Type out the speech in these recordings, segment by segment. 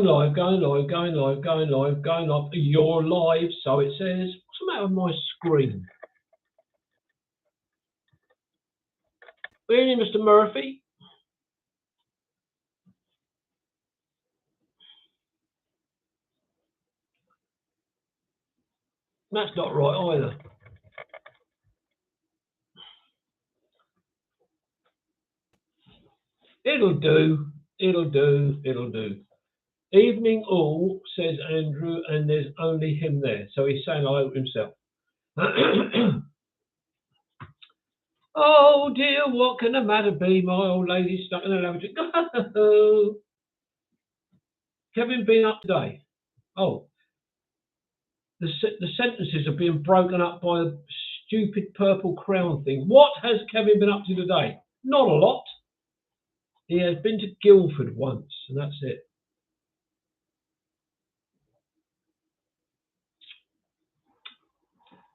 live, going live, going live, going live, going live. You're live, so it says. What's the matter with my screen? Really, Mr. Murphy? That's not right either. It'll do. It'll do. It'll do. Evening all, says Andrew, and there's only him there. So he's saying hello to himself. Oh dear, what can the matter be? My old lady's stuck in a lavatory. Kevin been up today? Oh, the sentences are being broken up by a stupid purple crown thing. What has Kevin been up to today? Not a lot. He has been to Guildford once, and that's it.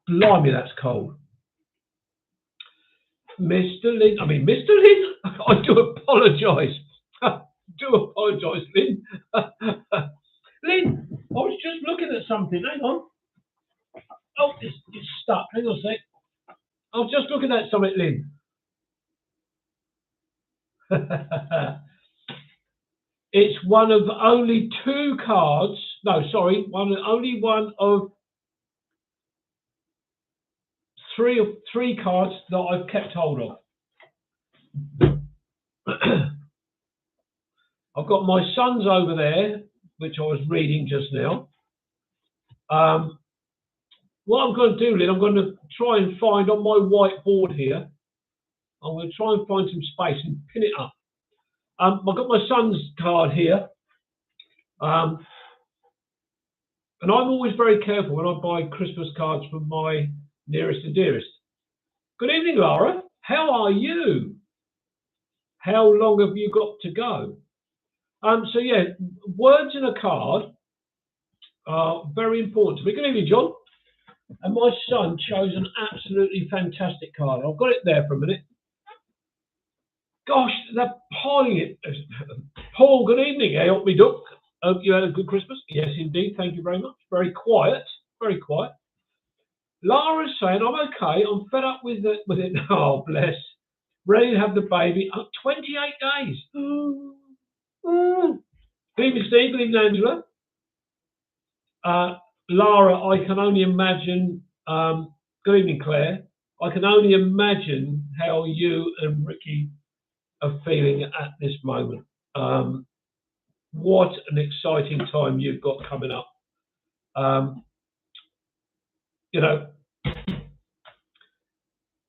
Blimey, that's cold. Mr. Lynn, Mr. Lynn, I do apologise. Lynn. Lynn, I was just looking at something. Hang on. Oh, it's stuck. Hang on a sec. I was just looking at something, Lynn. It's one of only two cards. No, sorry, only one of three cards that I've kept hold of. I've got my sons over there, which I was reading just now. What I'm going to do, Lynn, I'm going to try and find on my whiteboard here. I'm going to try and find some space and pin it up. I've got my son's card here. And I'm always very careful when I buy Christmas cards from my nearest and dearest. Good evening, Lara. How are you? How long have you got to go? So yeah, words in a card are very important to me. Good evening, John. And my son chose an absolutely fantastic card. I've got it there for a minute. Gosh, they're piling it. Paul, good evening. Help me, Duck. Hope you had a good Christmas. Yes, indeed. Thank you very much. Very quiet. Very quiet. Lara's saying, I'm okay. I'm fed up with it. Oh, bless. Ready to have the baby. 28 days. Good evening, Steve. Good evening, Angela. Lara, I can only imagine. Good evening, Claire. I can only imagine how you and Ricky are feeling at this moment. What an exciting time you've got coming up.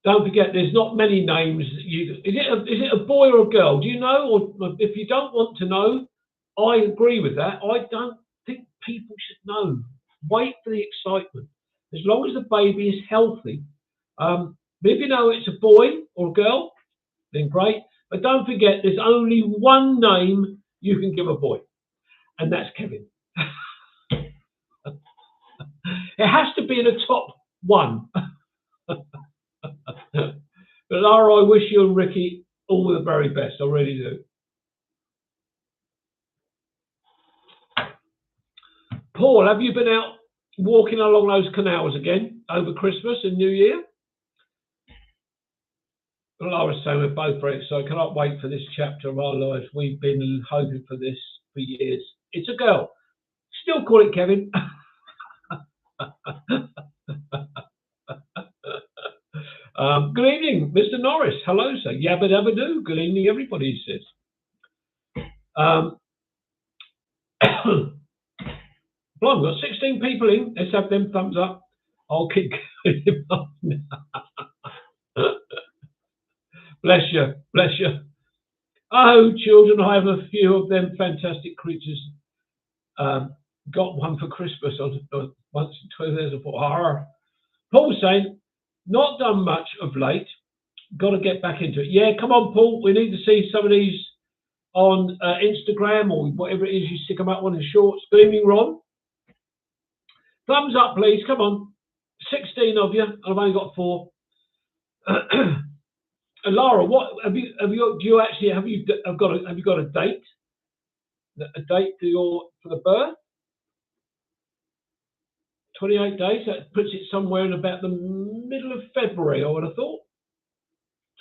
Don't forget, there's not many names. Is it a boy or a girl? Do you know? Or if you don't want to know, I agree with that. I don't think people should know. Wait for the excitement. As long as the baby is healthy. If you know it's a boy or a girl, then great. But don't forget, there's only one name you can give a boy, and that's Kevin. It has to be in the top one. But Lara, I wish you and Ricky all the very best. I really do. Paul, have you been out walking along those canals again over Christmas and New Year? Well, Lara's saying we're both very excited. Cannot wait for this chapter of our lives. We've been hoping for this for years. It's a girl. Still call it Kevin. Good evening, Mr. Norris. Hello, sir. Yabba dabba doo. Good evening, everybody, he says. Well, I've got 16 people in. Let's have them thumbs up. I'll keep going up now. Bless you. Bless you. Oh, children, I have a few of them fantastic creatures. Got one for Christmas once in 2 years. I thought, Paul's saying, not done much of late. Got to get back into it. Yeah, come on, Paul. We need to see some of these on Instagram or whatever it is you stick them up on the shorts. Good evening, Ron. Thumbs up, please. Come on. 16 of you, and I've only got 4. And Lara, what have you got a date? a date for the birth. 28 days. That puts it somewhere in about the middle of February, I would have thought.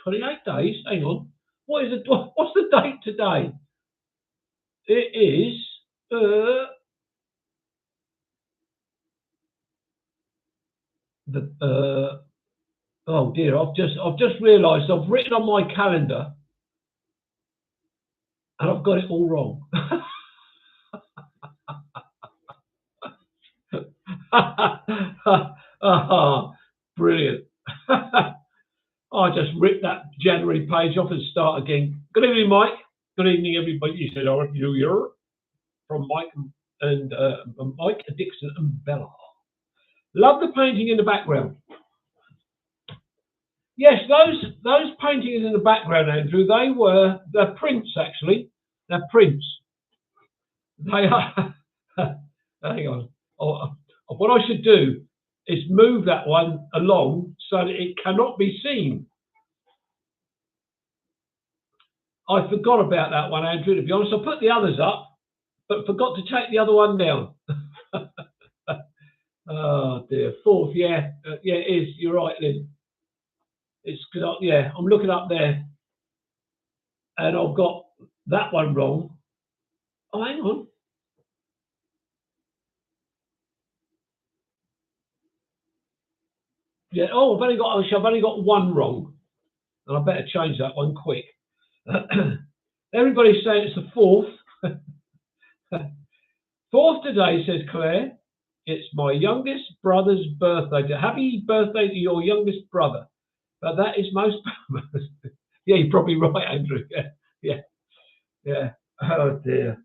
28 days. Hang on. What's the date today? It is. Oh dear. I've just realised I've written on my calendar, and I've got it all wrong. Brilliant. I just ripped that January page off and start again. Good evening, Mike. Good evening, everybody. You said, "All right, New Year," from Mike and Mike, Dixon, and Bella. Love the painting in the background. Yes, those paintings in the background, Andrew. They're prints, actually. They're prints. They are. Hang on. What I should do is move that one along so that it cannot be seen. I forgot about that one, Andrew, to be honest. I put the others up, but forgot to take the other one down. Oh, dear. Fourth, yeah. Yeah, it is. You're right, Lynn. It's good. Yeah, I'm looking up there, and I've got that one wrong. Oh, hang on. Yeah. Oh, I've only got one wrong, and I better change that one quick. Everybody's saying it's the fourth. Fourth today, says Claire. It's my youngest brother's birthday. Happy birthday to your youngest brother. But that is most. Yeah, you're probably right, Andrew. Yeah. Oh dear.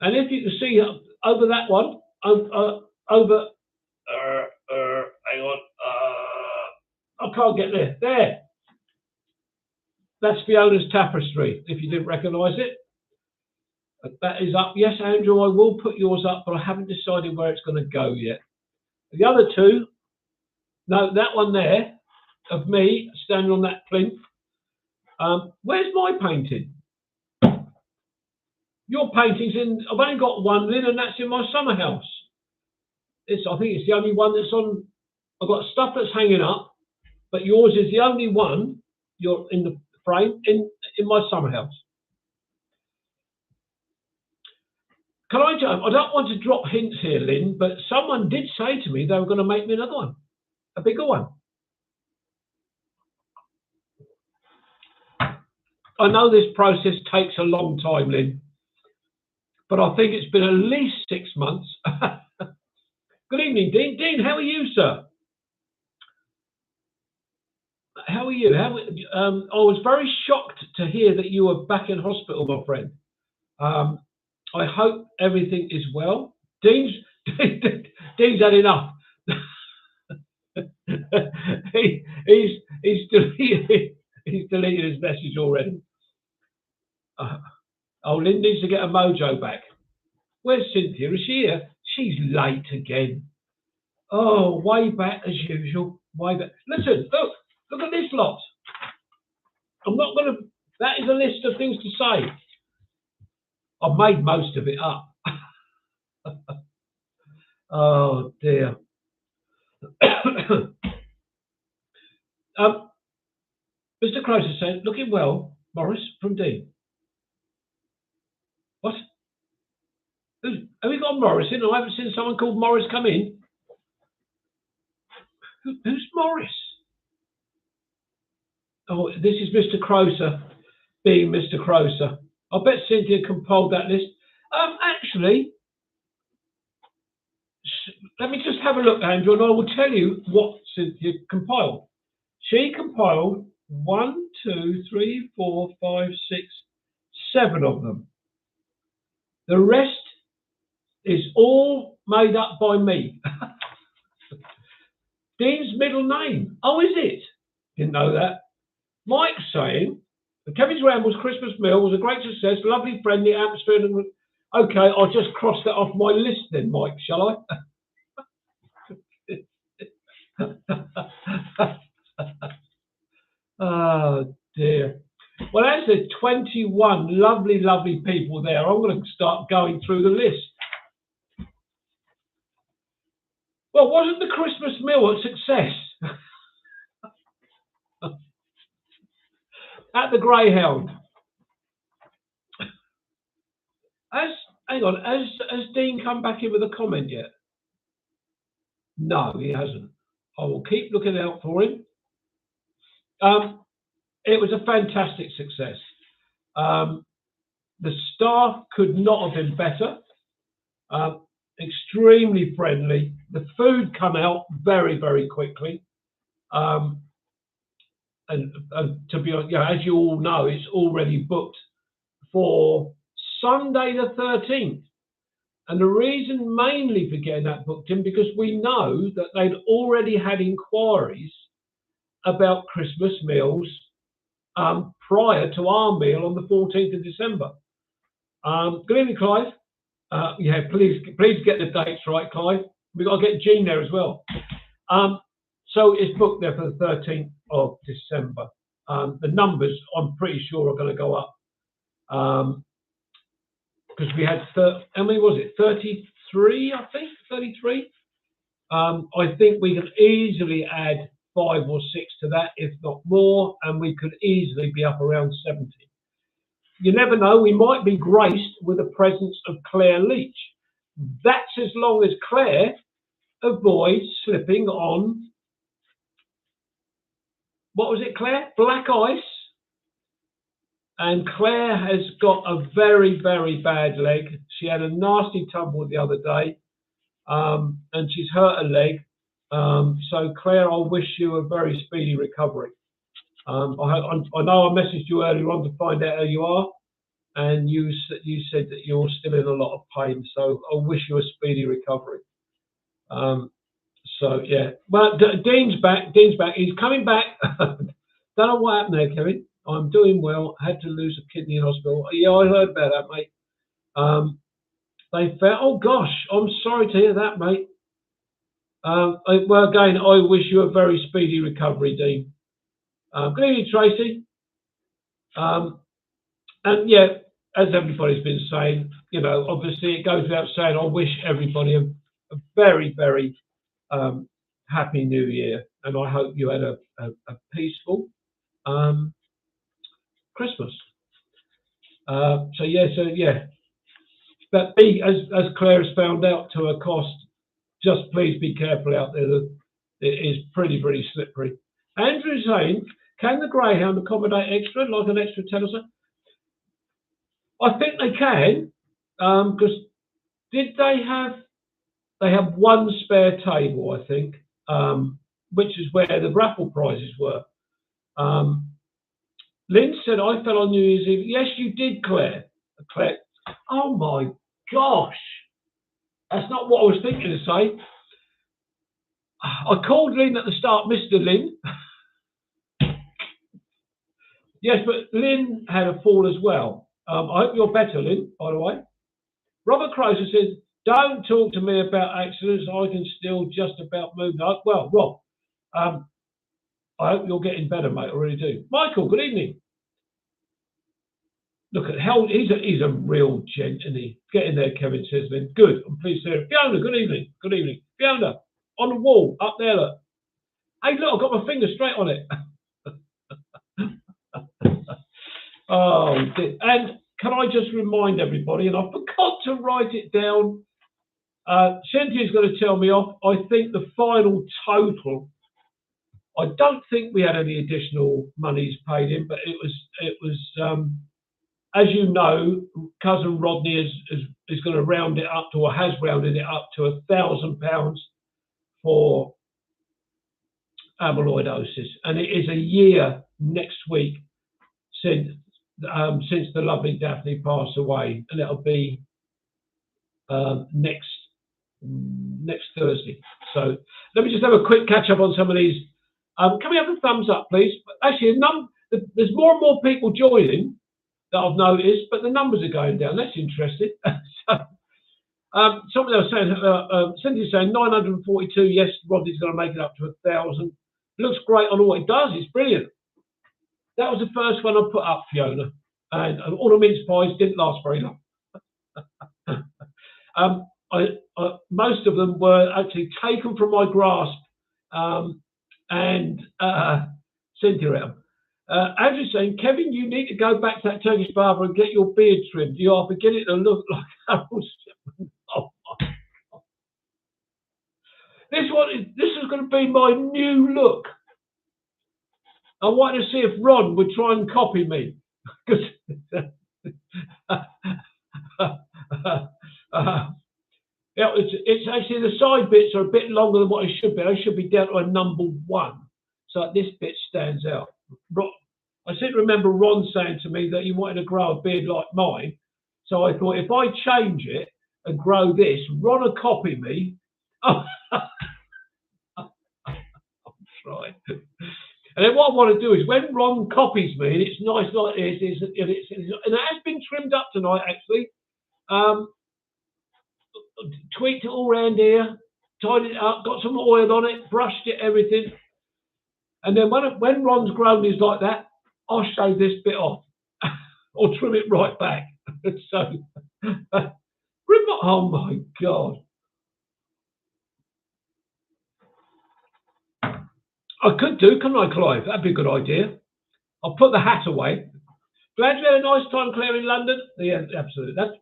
And if you can see over that one, over. Hang on. I can't get there. There. That's Fiona's tapestry. If you didn't recognise it, that is up. Yes, Andrew, I will put yours up, but I haven't decided where it's going to go yet. The other two. No, that one there of me standing on that plinth. Where's my painting? Your painting's in. I've only got one, Lynn, and that's in my summer house. I think it's the only one that's on. I've got stuff that's hanging up, but yours is the only one. You're in the frame in my summer house. Can I jump? I don't want to drop hints here, Lynn, but someone did say to me they were going to make me another one, a bigger one. I know this process takes a long time, Lynn, but I think it's been at least 6 months. Good evening, Dean. Dean, how are you, sir? How are you? I was very shocked to hear that you were back in hospital, my friend. I hope everything is well. Dean's had enough. he's deleted his message already. Lynn needs to get a mojo back. Where's Cynthia? Is she here? She's late again. Oh, way back as usual. Way back. Listen, look at this lot. I'm not going to. That is a list of things to say. I've made most of it up. Oh dear. Mr. Croser said, looking well, Morris from Dean. What? Have we got Morris in? I haven't seen someone called Morris come in. Who's Morris? Oh, this is Mr. Croser being Mr. Croser. I bet Cynthia compiled that list. Actually, let me just have a look, Andrew, and I will tell you what Cynthia compiled. She compiled 1, 2, 3, 4, 5, 6, 7 of them. The rest is all made up by me. Dean's middle name. Oh, is it? Didn't know that. Mike's saying, the Kevin's Rambles Christmas meal was a great success, lovely, friendly atmosphere. Okay, I'll just cross that off my list then, Mike, shall I? Oh, dear. Well, as there's 21 lovely, lovely people there, I'm going to start going through the list. Well, wasn't the Christmas meal a success? At the Greyhound. Hang on, has Dean come back in with a comment yet? No, he hasn't. I will keep looking out for him. It was a fantastic success. The staff could not have been better. Extremely friendly. The food come out very, very quickly. And to be honest, as you all know, it's already booked for Sunday the 13th. And the reason mainly for getting that booked in, because we know that they'd already had inquiries about Christmas meals prior to our meal on the 14th of December. Good evening, Clive. Yeah, please get the dates right, Clive. We've got to get Jean there as well. So it's booked there for the 13th of December. The numbers, I'm pretty sure, are going to go up. Because we had, how many was it? 33, I think? 33? I think we could easily add 5 or 6 to that, if not more, and we could easily be up around 70. You never know, we might be graced with the presence of Claire Leach. That's as long as Claire avoids slipping on, what was it, Claire? Black ice. And Claire has got a very, very bad leg. She had a nasty tumble the other day, and she's hurt her leg. So Claire, I wish you a very speedy recovery. I know I messaged you earlier on to find out how you are, and you said that you're still in a lot of pain. So I wish you a speedy recovery. So yeah, well, Dean's back. He's coming back. Don't know what happened there, Kevin. I'm doing well. Had to lose a kidney in hospital. Yeah, I heard about that, mate. They felt. Oh gosh, I'm sorry to hear that, mate. Well, again, I wish you a very speedy recovery, Dean. Good evening, Tracy. And yeah, as everybody's been saying, you know, obviously it goes without saying, I wish everybody a very, very happy New Year, and I hope you had a peaceful Christmas. So yeah. But as Claire has found out to her cost, just please be careful out there. That it is pretty slippery. Andrew's saying, can the Greyhound accommodate extra, like an extra telephone? I think they can, because did they have one spare table, I think, which is where the raffle prizes were. Lynn said, I fell on New Year's Eve. Yes, you did, Claire. Oh my gosh. That's not what I was thinking to say. I called Lynn at the start, Mr. Lynn. Yes, but Lynn had a fall as well. I hope you're better, Lynn, by the way. Robert Croser says, don't talk to me about accidents. I can still just about move. Well, Rob, I hope you're getting better, mate. I really do. Michael, good evening. Look at how he's a real gent, isn't he? Get in there, Kevin says, Lynn. Good. I'm pleased to hear it. Fiona, good evening. Good evening. Fiona, on the wall, up there, look. Hey, look, I've got my finger straight on it. Oh, and can I just remind everybody, and I forgot to write it down, Cynthia's going to tell me off. I think the final total, I don't think we had any additional monies paid in, but it was as you know, cousin Rodney is going to round it up to, or has rounded it up to £1,000 for amyloidosis, and it is a year next week since the lovely Daphne passed away, and it'll be next Thursday. So let me just have a quick catch up on some of these. Can we have a thumbs up, please? Actually, there's more and more people joining that I've noticed, but the numbers are going down. That's interesting. Somebody else saying, Cynthia's saying 942. Yes, Rodney's going to make it up to 1,000. Looks great on all it does. It's brilliant. That was the first one I put up, Fiona. And all the mince pies didn't last very long. Most of them were actually taken from my grasp and sent around. Andrew's saying, Kevin, you need to go back to that Turkish barber and get your beard trimmed. You are beginning to look like Harold Shipman. Oh, this is going to be my new look. I wanted to see if Ron would try and copy me. Because it's actually the side bits are a bit longer than what I should be. I should be down to a number 1. So this bit stands out. I seem to remember Ron saying to me that he wanted to grow a beard like mine. So I thought if I change it and grow this, Ron will copy me. I'm trying. And then what I want to do is when Ron copies me, and it's nice like this, and it has been trimmed up tonight actually. Tweaked it all around here, tidied it up, got some oil on it, brushed it, everything. And then when Ron's grown is like that, I'll shave this bit off or trim it right back. So, oh my God. I could do, couldn't I, Clive? That'd be a good idea. I'll put the hat away. Glad you had a nice time, Claire, in London. Yeah, absolutely.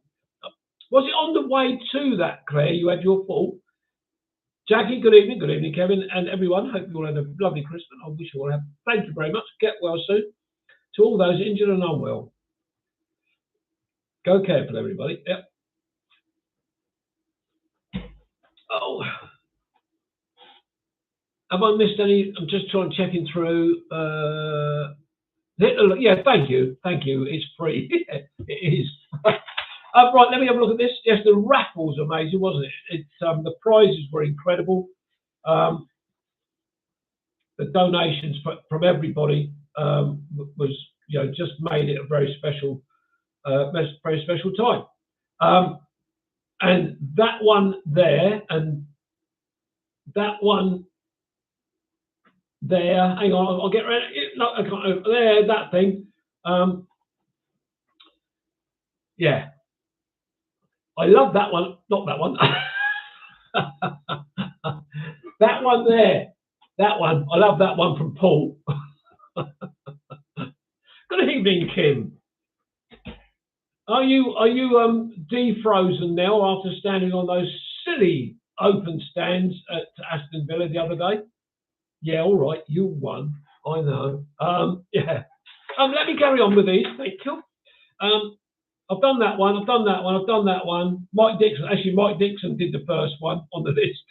Was it on the way to that, Claire? You had your fall. Jackie, good evening, Kevin, and everyone. Hope you all had a lovely Christmas. I wish you all have. Thank you very much. Get well soon. To all those injured and unwell, go careful, everybody. Yep. Oh, have I missed any? I'm just trying checking through. Yeah, thank you. It's free. It is. Right, let me have a look at this. Yes, the raffle's amazing, wasn't it? The prizes were incredible. The donations from everybody was, just made it a very special time. And that one there and that one there. Hang on, I'll get rid of it. No, I can't. There, that thing. Yeah. I love that one. Not that one. That one there. That one. I love that one from Paul. Good evening, Kim. Are you defrozen now after standing on those silly open stands at Aston Villa the other day? Yeah, all right, you won. I know. Yeah. Let me carry on with these. Thank you. I've done that one. I've done that one. Mike Dixon did the first one on the list.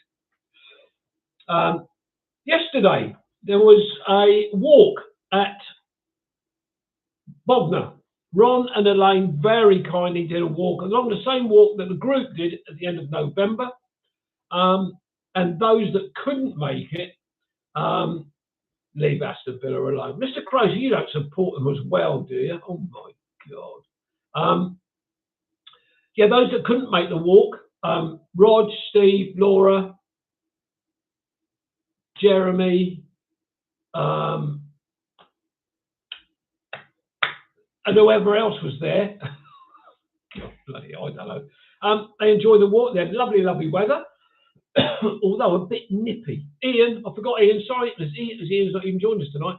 Yesterday there was a walk at Bognor. Ron and Elaine very kindly did a walk along the same walk that the group did at the end of November. And those that couldn't make it, leave Aston Villa alone. Mr. Crozier, you don't support them as well, do you? Oh my God. Yeah, those that couldn't make the walk, Rog, Steve, Laura, Jeremy, and whoever else was there. God, bloody, I don't know. They enjoyed the walk. They had lovely, lovely weather, although a bit nippy. Ian, I forgot Ian. Sorry, Ian's not even joined us tonight.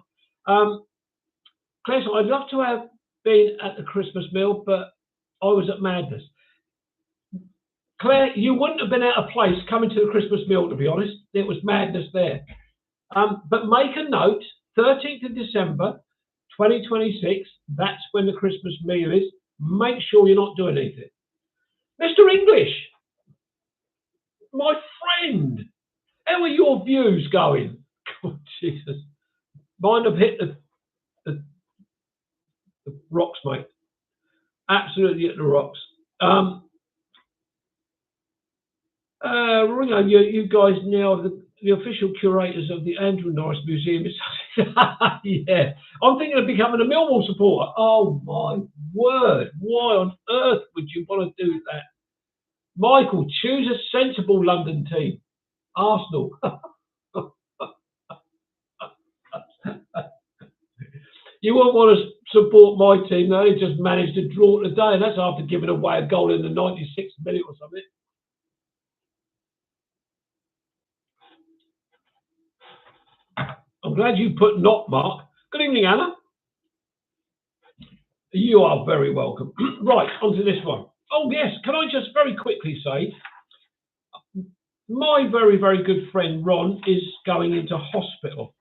Claire, I'd love to have been at the Christmas meal, but I was at Madness. Claire, you wouldn't have been out of place coming to the Christmas meal, to be honest. It was madness there. But make a note, 13th of December, 2026, that's when the Christmas meal is. Make sure you're not doing anything. Mr. English, my friend, how are your views going? Oh, Jesus. Mine have hit the rocks, mate. Absolutely hit the rocks. Ringo, you guys now the official curators of the Andrew Norris Museum. Yeah, I'm thinking of becoming a Millwall supporter. Oh my word! Why on earth would you want to do that, Michael? Choose a sensible London team. Arsenal. You won't want to support my team. They just managed to draw today, and that's after giving away a goal in the 96th minute or something. I'm glad you put not, Mark. Good evening, Anna. You are very welcome. Right, onto this one. Oh, yes. Can I just very quickly say, my very, very good friend Ron is going into hospital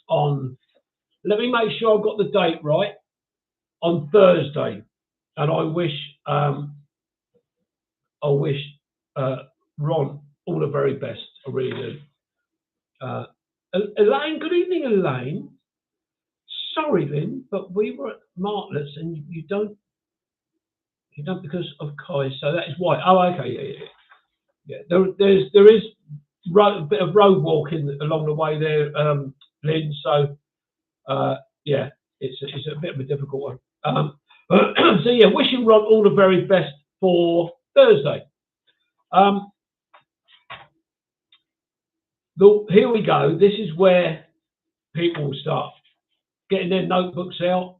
on, let me make sure I've got the date right, on Thursday. And I wish Ron all the very best. I really do. Elaine, good evening, Elaine. Sorry, Lynn, but we were at Martlets and you don't because of Kai, so that is why. Oh, okay, yeah. There is a bit of road walking along the way there, Lynn. So yeah, it's a bit of a difficult one. So yeah, wishing Ron all the very best for Thursday. Here we go. This is where people start getting their notebooks out.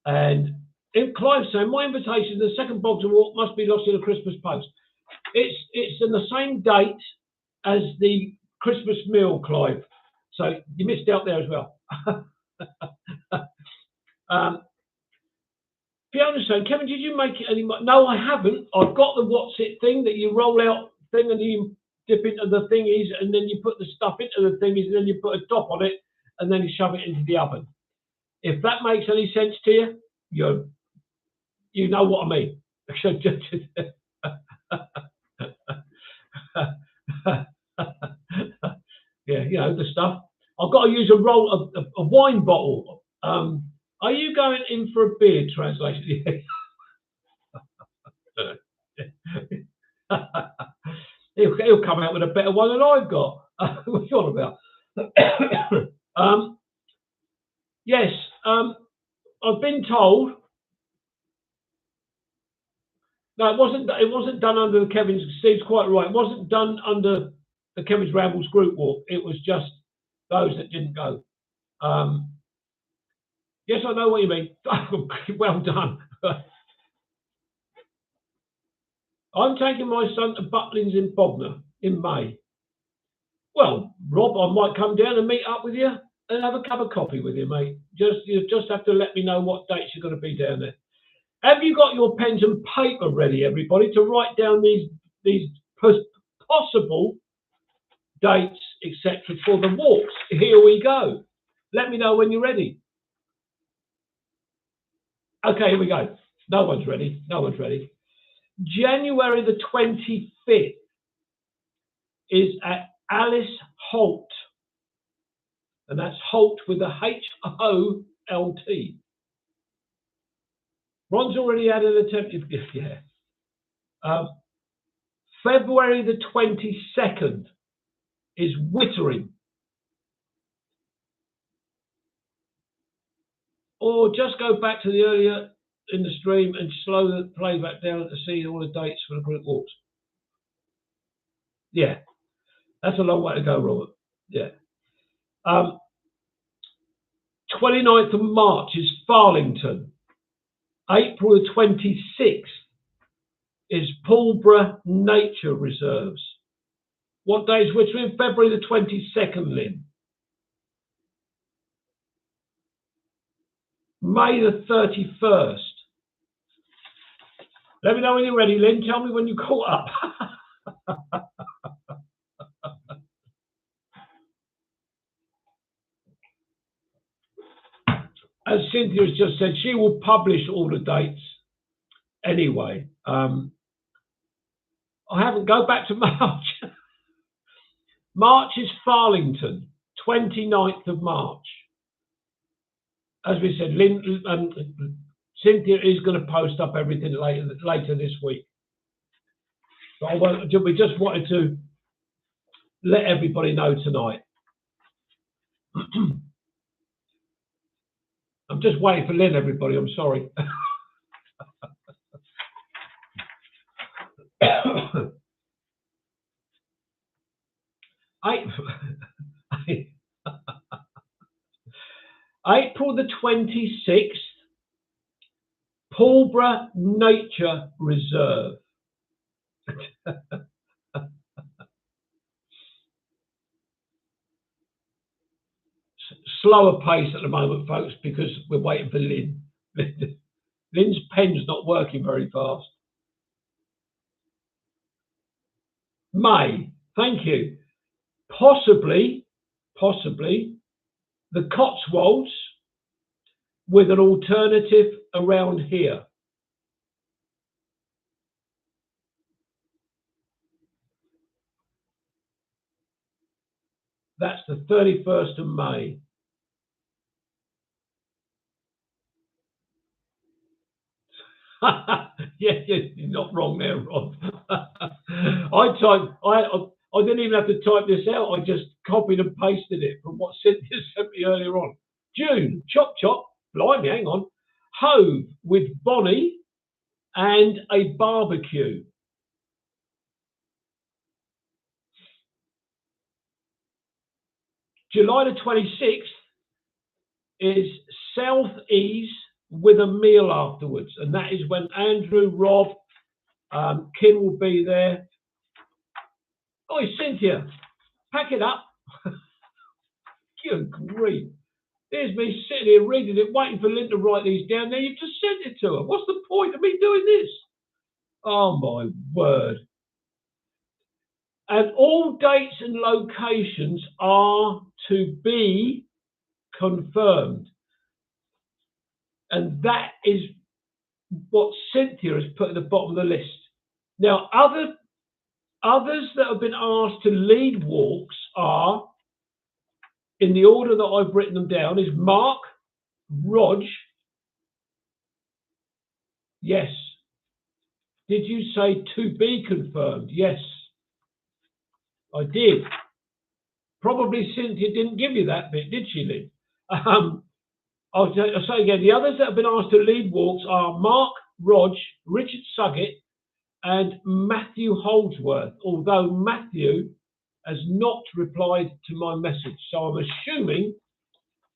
And if Clive's saying, my invitation to the second Bogdan Walk must be lost in a Christmas post. It's in the same date as the Christmas meal, Clive. So you missed out there as well. Fiona saying, Kevin, did you make it any more? No, I haven't. I've got the what's it thing that you roll out thing and you dip into the thingies and then you put the stuff into the thingies and then you put a top on it and then you shove it into the oven. If that makes any sense to you, you know what I mean. Yeah, you know the stuff. I've got to use a roll of a wine bottle. Are you going in for a beer? Translation. He'll come out with a better one than I've got. What are you on about? Yes, I've been told. No, it wasn't done under the Kevin's. Steve's quite right. It wasn't done under the Kevin's Rambles group walk. It was just those that didn't go. Yes, I know what you mean. Well done. I'm taking my son to Butlins in Bognor in May. Well, Rob, I might come down and meet up with you and have a cup of coffee with you, mate. You just have to let me know what dates you're going to be down there. Have you got your pens and paper ready, everybody, to write down these possible dates, etc., for the walks? Here we go. Let me know when you're ready. Okay, here we go. No one's ready. No one's ready. January the 25th is at Alice Holt. And that's Holt with a H-O-L-T. Ron's already had an attempt. Yeah. February the 22nd is Wittering. Or just go back to the earlier in the stream and slow the playback down to see all the dates for the group walks. Yeah, that's a long way to go, Robert. Yeah. 29th of March is Farlington. April the 26th is Pulborough Nature Reserves. What day is Wittering? February the 22nd, Lynn. May the 31st. Let me know when you're ready, Lynn. Tell me when you caught up. As Cynthia has just said, she will publish all the dates anyway. I haven't. Go back to March. March is Farlington, 29th of March. As we said, Cynthia is going to post up everything later this week. So we just wanted to let everybody know tonight. I'm just waiting for Lynn, everybody. I'm sorry. April the 26th, Pulborough Nature Reserve. Slower pace at the moment, folks, because we're waiting for Lynn. Lynn's pen's not working very fast. May, thank you. Possibly the Cotswolds with an alternative around here. That's the 31st of May. Yeah, you're not wrong there, Rob. I didn't even have to type this out. I just copied and pasted it from what Cynthia sent me earlier on. June, chop, blimey, hang on. Hove with Bonnie and a barbecue. July the 26th is South Ease with a meal afterwards, and that is when Andrew, Rob, Kim will be there. Oh, Cynthia, pack it up. Good grief. There's me sitting here reading it, waiting for Lynn to write these down. Now you've just sent it to her. What's the point of me doing this? Oh, my word. And all dates and locations are to be confirmed. And that is what Cynthia has put at the bottom of the list. Now, others that have been asked to lead walks are, in the order that I've written them down, is Mark, Rog. Yes. Did you say to be confirmed? Yes, I did. Probably Cynthia didn't give you that bit, did she, Lynn? I'll say again, the others that have been asked to lead walks are Mark, Rog, Richard Suggett, and Matthew Holdsworth, although Matthew has not replied to my message. So I'm assuming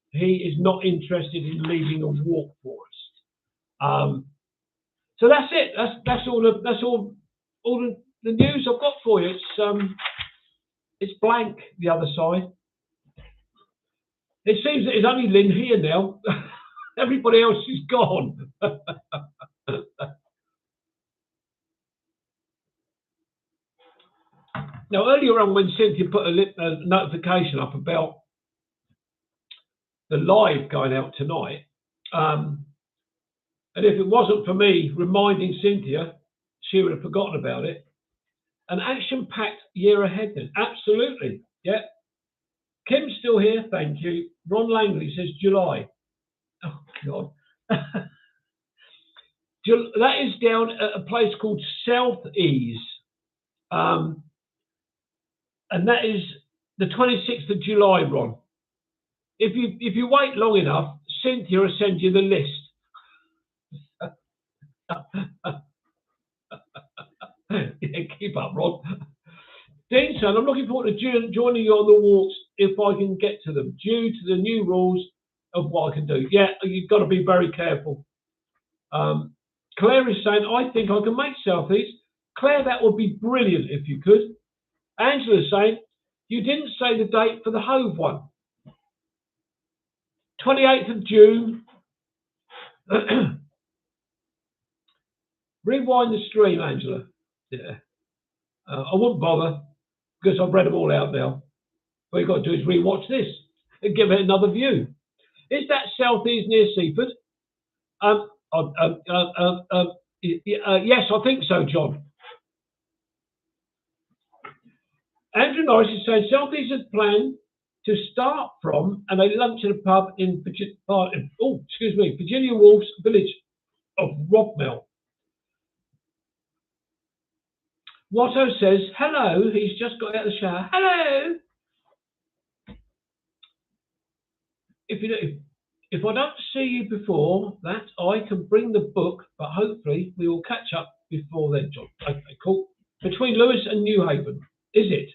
he is not interested in leading a walk for us. So that's it. That's all the news I've got for you. It's blank the other side. It seems that there's only Lynn here now. Everybody else is gone. Now, earlier on when Cynthia put a notification up about the live going out tonight, and if it wasn't for me reminding Cynthia, she would have forgotten about it. An action-packed year ahead then. Absolutely. Yeah. Kim's still here, thank you. Ron Langley says July. Oh, God. That is down at a place called South Ease. And that is the 26th of July, Ron. If you wait long enough, Cynthia will send you the list. Yeah, keep up, Ron. Dean, son, I'm looking forward to joining you on the walks if I can get to them, due to the new rules of what I can do. Yeah, you've got to be very careful. Claire is saying, I think I can make South East. Claire, that would be brilliant if you could. Angela's saying, you didn't say the date for the Hove one. 28th of June. Rewind the stream, Angela. Yeah. I wouldn't bother because I've read them all out now. What you've got to do is rewatch this and give it another view. Is that South East near Seaford? Yes, I think so, John. Andrew Norris is saying South East has planned to start from and a lunch at a pub in Virginia Woolf's village of Robmell. Watto says, hello, he's just got out of the shower. Hello. If I don't see you before that, I can bring the book, but hopefully we will catch up before then, John. Okay, cool. Between Lewes and Newhaven, is it?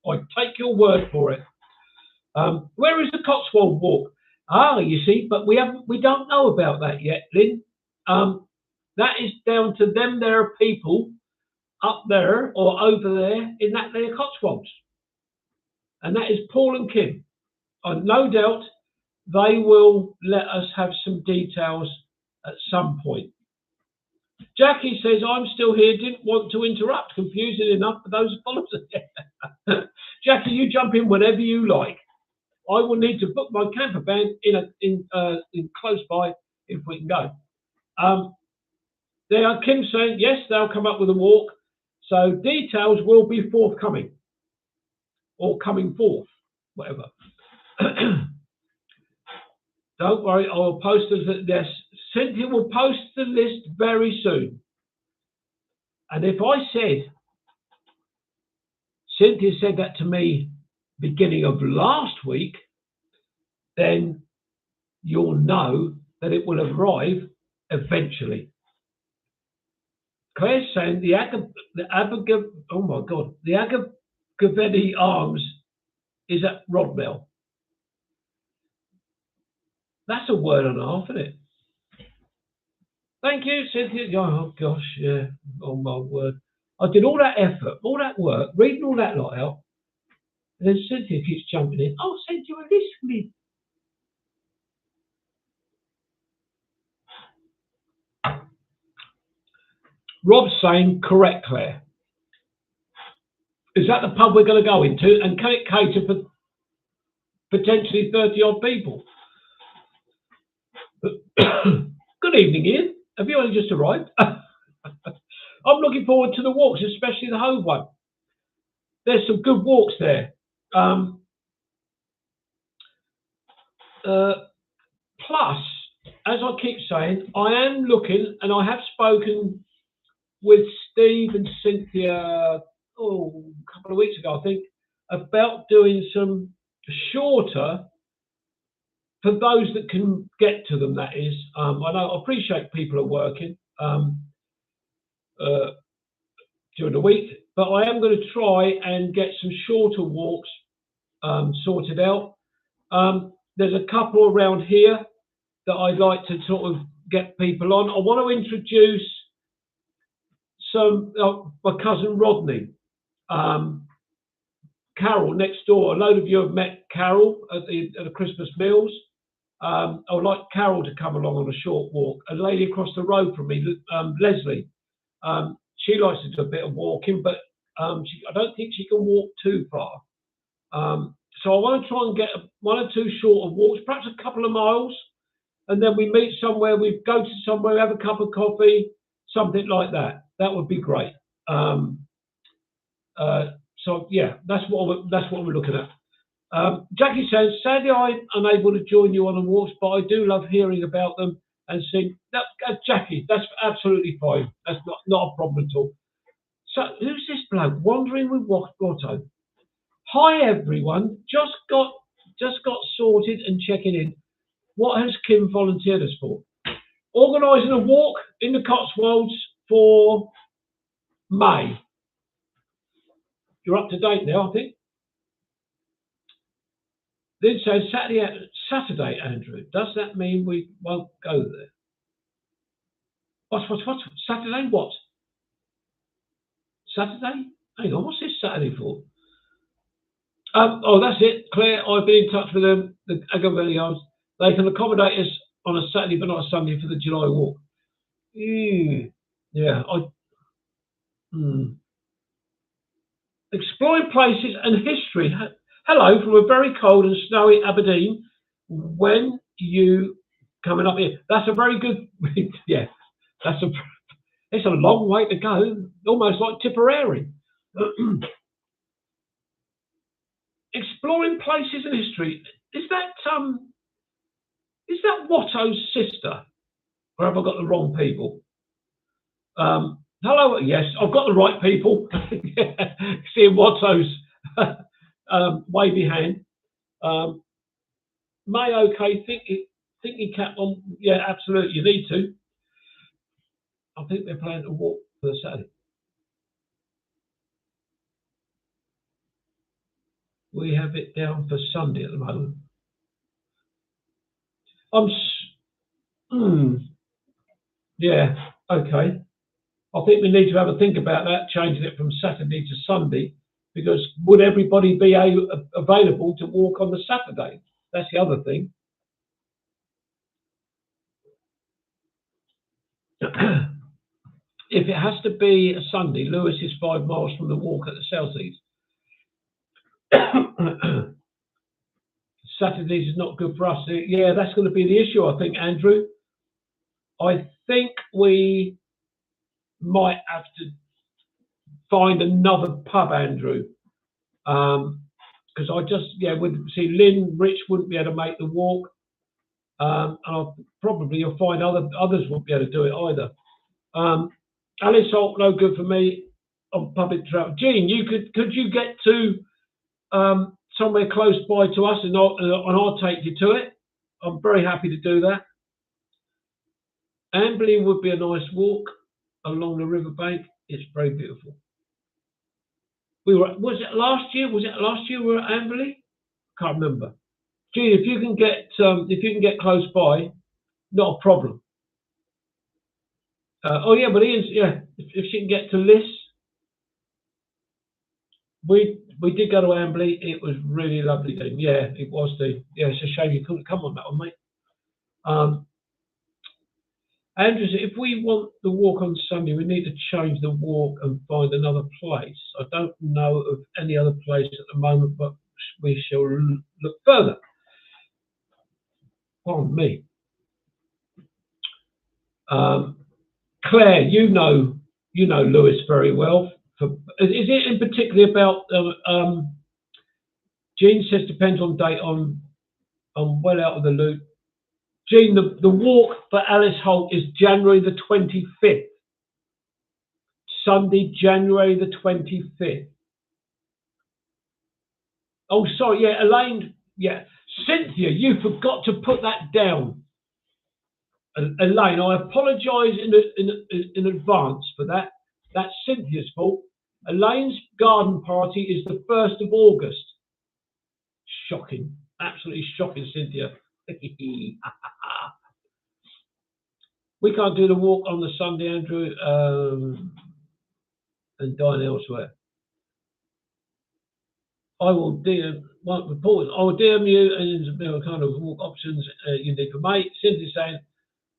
I take your word for it. Where is the Cotswold Walk? Ah, you see, but we don't know about that yet, Lynn. That is down to them. There are people up there or over there in that there Cotswolds, and that is Paul and Kim. No doubt they will let us have some details at some point. Jackie says, I'm still here, didn't want to interrupt. Confusing enough for those followers. Jackie, you jump in whenever you like. I will need to book my camper van in close by if we can go. There are Kim saying, yes, they'll come up with a walk. So details will be forthcoming or coming forth, whatever. Don't worry, I will post this. Yes, Cynthia will post the list very soon. And if I said, Cynthia said that to me beginning of last week, then you'll know that it will arrive eventually. Claire's saying the Agavetti Arms is at Rodwell. That's a word and a half, isn't it? Thank you, Cynthia. Oh gosh, yeah. Oh my word. I did all that effort, all that work, reading all that lot out, and then Cynthia keeps jumping in. I'll send you a list, me. Rob's saying correct, Claire. Is that the pub we're going to go into? And can it cater for potentially 30 odd people? Good evening, Ian. Have you only just arrived? I'm looking forward to the walks, especially the Hove one. There's some good walks there. Plus, as I keep saying, I am looking, and I have spoken with Steve and Cynthia a couple of weeks ago, I think, about doing some shorter, for those that can get to them, that is. I know, I appreciate people are working during the week, but I am going to try and get some shorter walks sorted out. There's a couple around here that I'd like to sort of get people on. I want to introduce some my cousin Rodney, Carol next door. A load of you have met Carol at the Christmas meals. I would like Carol to come along on a short walk. A lady across the road from me, Leslie, she likes to do a bit of walking, but I don't think she can walk too far. So I want to try and get one or two shorter walks, perhaps a couple of miles, and then we meet somewhere, we go to somewhere, have a cup of coffee, something like that. That would be great. So yeah, that's what we're looking at. Jackie says, sadly I'm unable to join you on the walks, but I do love hearing about them and seeing that. Jackie, that's absolutely fine. That's not a problem at all. So who's this bloke wandering with Watto? Hi everyone, just got sorted and checking in. What has Kim volunteered us for? Organising a walk in the Cotswolds for May. You're up to date now, I think. Then says Saturday, Andrew. Does that mean we won't go there? What? Saturday what? Saturday? Hang on, what's this Saturday for? That's it, Claire. I've been in touch with them, the Agavetti Arms. They can accommodate us on a Saturday, but not a Sunday for the July walk. Yeah, Exploring places and history. Hello from a very cold and snowy Aberdeen. When you coming up here? That's a very good. Yeah, it's a long way to go. Almost like Tipperary. Exploring places and history. Is that Watto's sister? Or have I got the wrong people? Hello, yes, I've got the right people. Seeing Watto's wavy hand. May, okay, thinking cap on. Yeah, absolutely, you need to. I think they're planning to walk for the Saturday. We have it down for Sunday at the moment. Yeah, okay. I think we need to have a think about that, changing it from Saturday to Sunday, because would everybody be available to walk on the Saturday? That's the other thing. If it has to be a Sunday, Lewes is 5 miles from the walk at the South East. Saturdays is not good for us. Yeah, that's going to be the issue, I think, Andrew. I think we might have to find another pub, Andrew. Because I just, would see Lynn, Rich wouldn't be able to make the walk. And probably you'll find others won't be able to do it either. Alice Holt, no good for me on public travel. Jean, could you get to somewhere close by to us and I'll take you to it? I'm very happy to do that. Amberley would be a nice walk along the riverbank. It's very beautiful. Was it last year? Was it last year we were at Amberley? Can't remember. Gee, if you can get close by, not a problem. But Ian's, if she can get to Liss, we did go to Amberley. It was really lovely, Dean. Yeah, it was, Dean. Yeah, it's a shame you couldn't come on that one, mate. Andrew, if we want the walk on Sunday, we need to change the walk and find another place. I don't know of any other place at the moment, but we shall look further. Pardon me. Claire, you know Lewes very well. Is it in particular about? Jean says depends on date. I'm well out of the loop. Jean, the walk for Alice Holt is January the 25th. Sunday, January the 25th. Oh, sorry. Yeah, Elaine. Yeah, Cynthia, you forgot to put that down. Elaine, I apologise in advance for that. That's Cynthia's fault. Elaine's garden party is the 1st of August. Shocking. Absolutely shocking, Cynthia. We can't do the walk on the Sunday, Andrew, and dine elsewhere. I will DM you and kind of walk options you need for mate. Cynthia's saying,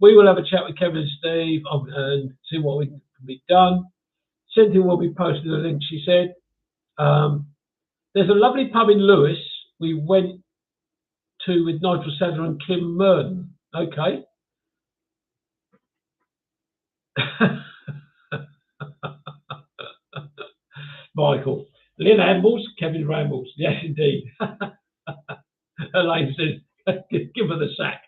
we will have a chat with Kevin and Steve and see what can be done. Cynthia will be posting the link, she said. There's a lovely pub in Lewes we went to with Nigel Sadler and Kim Murden. Okay. Michael. Lynn Ambles, Kevin Rambles. Yes, indeed. Elaine says, give her the sack.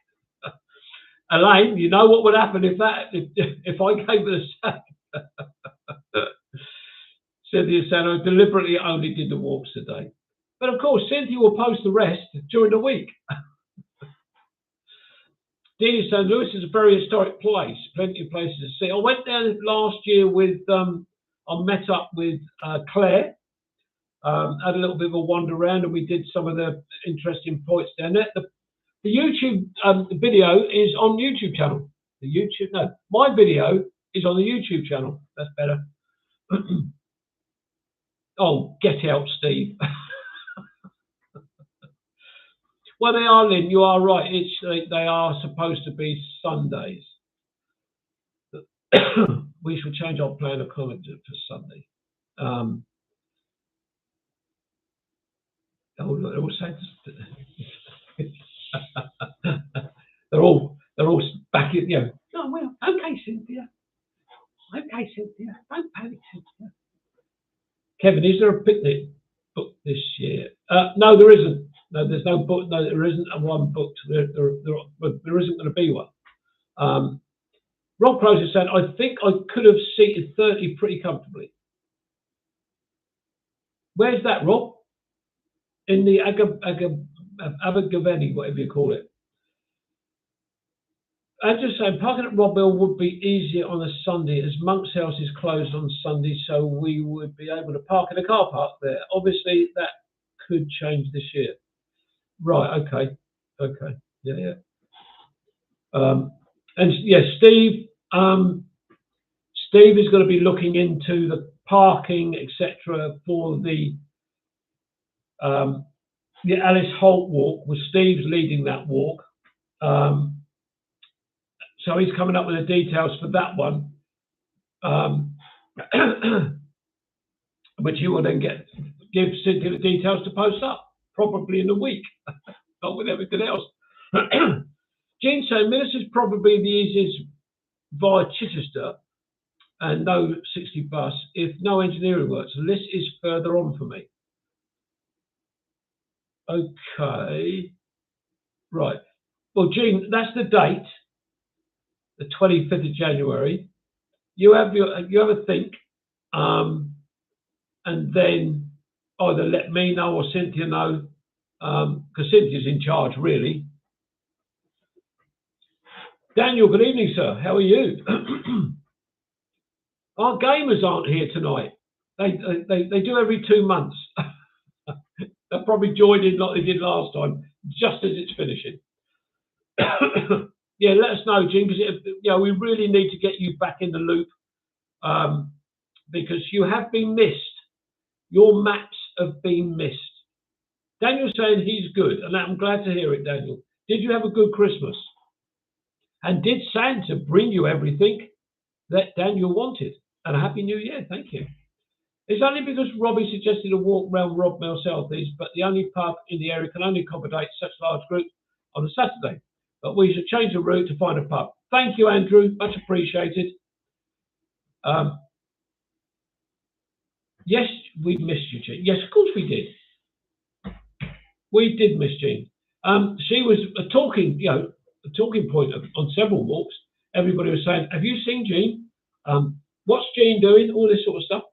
Elaine, you know what would happen if I gave her the sack? Cynthia said, I deliberately only did the walks today. But of course, Cynthia will post the rest during the week. Dean said, Lewes is a very historic place, plenty of places to see. I went down last year I met up with Claire, had a little bit of a wander around, and we did some of the interesting points down there. The YouTube video is on YouTube channel. My video is on the YouTube channel. That's better. Oh, get out, Steve. Well, they are, Lynn. You are right. They are supposed to be Sundays. We shall change our plan of conduct for Sunday. They're all saying they're all back in. Oh well, okay, Cynthia. Okay, Cynthia. Don't panic, Cynthia. Kevin, is there a picnic booked this year? No, there isn't. No, there's no book. No, there isn't one booked. There isn't going to be one. Rob Close said, I think I could have seated 30 pretty comfortably. Where's that, Rob? In the Abergavenny, whatever you call it. I'm just saying, parking at Rob Mill would be easier on a Sunday as Monk's House is closed on Sunday, so we would be able to park in a car park there. Obviously, that could change this year. Right, okay. Yeah. And yes, Steve. Steve is going to be looking into the parking, etc., for the Alice Holt walk. With Steve's leading that walk, so he's coming up with the details for that one, which he will then give Cynthia the details to post up, probably in a week, not with everything else. Jean saying Millis is probably the easiest via Chichester and no 60 bus if no engineering works. The list is further on for me. Okay, right. Well, Jean, that's the date, the 25th of January. You have a think, and then either let me know or Cynthia know, because Cynthia's in charge, really. Daniel, good evening, sir. How are you? Our gamers aren't here tonight. They do every 2 months. They'll probably join in like they did last time, just as it's finishing. Yeah, let us know, Jim, because we really need to get you back in the loop, because you have been missed. Your maps have been missed. Daniel's saying he's good, and I'm glad to hear it, Daniel. Did you have a good Christmas? And did Santa bring you everything that Daniel wanted? And a Happy New Year, thank you. It's only because Robbie suggested a walk round Robmell Southeast, but the only pub in the area can only accommodate such large groups on a Saturday. But we should change the route to find a pub. Thank you, Andrew. Much appreciated. Yes, we missed you, Jean. Yes, of course we did. We did miss Jean. She was a talking point on several walks. Everybody was saying, "Have you seen Jean? What's Jean doing?" All this sort of stuff.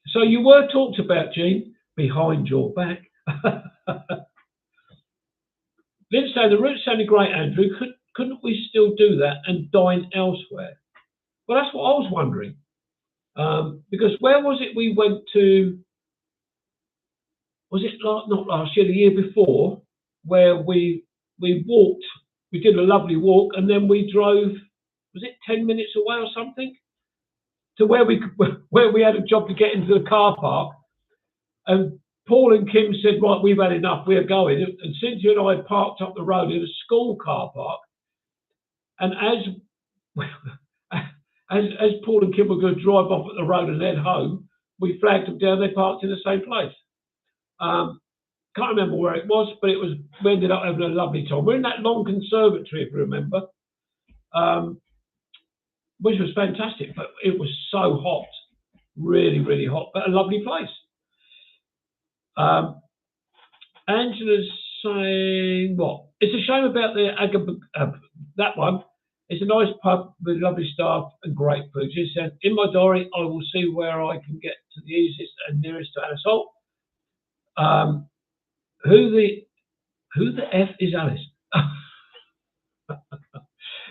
So you were talked about, Jean, behind your back. Lynn saying the route sounded great, Andrew. Couldn't we still do that and dine elsewhere? Well, that's what I was wondering. Because where was it we went to? Was it not last year, the year before, where we walked? We did a lovely walk, and then we drove. Was it 10 minutes away or something? To where we had a job to get into the car park, and Paul and Kim said, "Right, we've had enough. We're going." And Cynthia and I had parked up the road in a school car park, and as Paul and Kim were going to drive off at the road and head home, we flagged them down. They parked in the same place. Can't remember where it was, but we ended up having a lovely time. We're in that long conservatory, if you remember, which was fantastic, but it was so hot, really, really hot, but a lovely place. Angela's saying, what? It's a shame about the that one. It's a nice pub with lovely staff and great food. She said, in my diary, I will see where I can get to the easiest and nearest to Alice Holt. Who the F is Alice?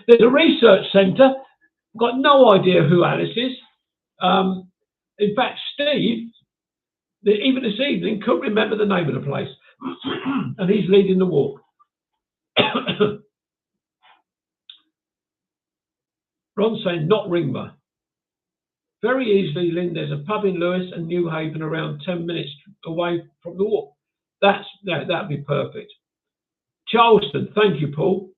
There's a research centre. Got no idea who Alice is. In fact, Steve, even this evening, couldn't remember the name of the place. And he's leading the walk. Ron's saying, not Ringmer. Very easily, Lynn, there's a pub in Lewes and New Haven around 10 minutes away from the walk. That'd be perfect. Charleston, thank you, Paul.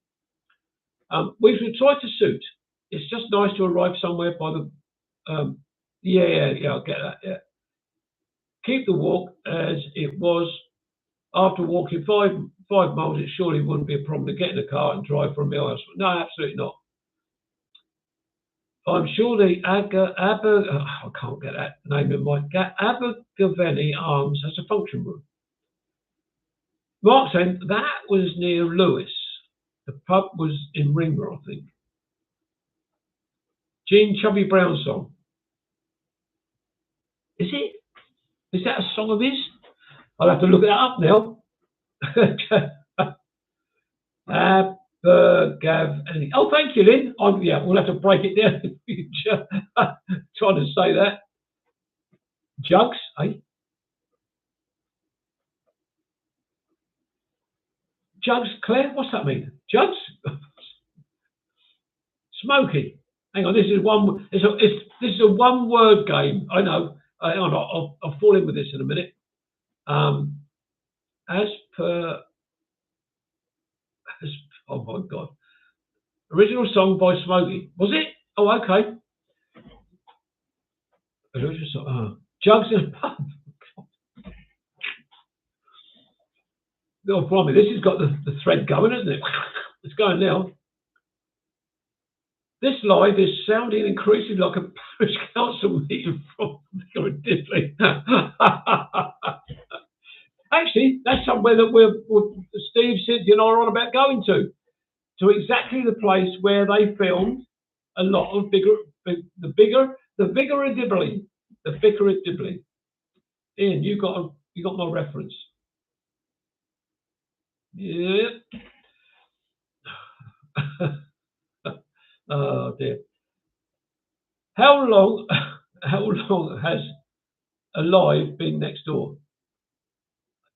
We should try to suit. It's just nice to arrive somewhere by the... yeah, I'll get that, yeah. Keep the walk as it was. After walking 5 miles, it surely wouldn't be a problem to get in a car and drive from Millhouse. No, absolutely not. I'm sure the I can't get that name in mind. Abergavenny Arms has a function room. Mark saying that was near Lewes. The pub was in Ringmer, I think. Jean Chubby Brown song. Is it? Is that a song of his? I'll have to look that up now. Abergavenny. Oh, thank you, Lynn. Yeah, we'll have to break it down in the future. Trying to say that. Jugs, eh? Jugs, Claire? What's that mean? Judge? Smoky. Hang on, this is one. This is a one-word game. I know. Hang on, I'll fall in with this in a minute. Oh my God. Original song by Smokey. Was it? Oh, okay. Original song. Jugs in a pub. Oh, blimey, this has got the thread going, isn't it? It's going now. This live is sounding increasingly like a parish council meeting from Diddley. Actually, that's somewhere that we're Steve, Cynthia, and I are on about going to exactly the place where they filmed a lot of the Vicar of Dibley, the Vicar of Dibley. Ian, you got my reference. Yeah. Oh dear. How long has Alive been next door?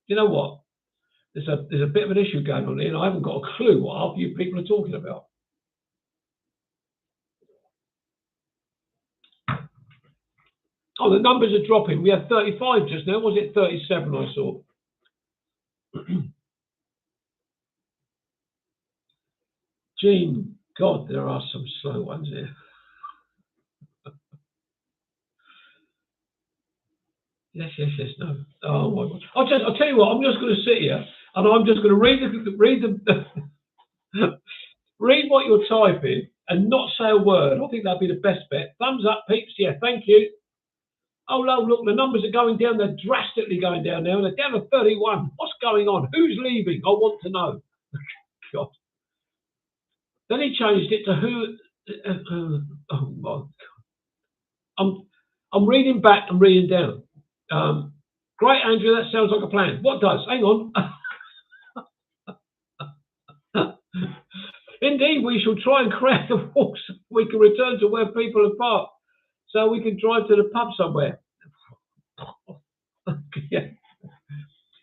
You know what? There's a bit of an issue going on here, and I haven't got a clue what half you people are talking about. Oh, the numbers are dropping. We had 35 just now. Was it 37 I saw? Gene, God, there are some slow ones here. Yes, no. Oh my God! I'll tell you what. I'm just going to sit here and I'm just going to read what you're typing and not say a word. I think that'd be the best bet. Thumbs up, peeps. Yeah, thank you. Oh no, look, the numbers are going down. They're drastically going down now. They're down to 31. What's going on? Who's leaving? I want to know. God. Then he changed it to who. Oh my God. I'm reading back and reading down. Great, Andrew. That sounds like a plan. What does? Hang on. Indeed, we shall try and create a walk so we can return to where people are parked, so we can drive to the pub somewhere. Yeah.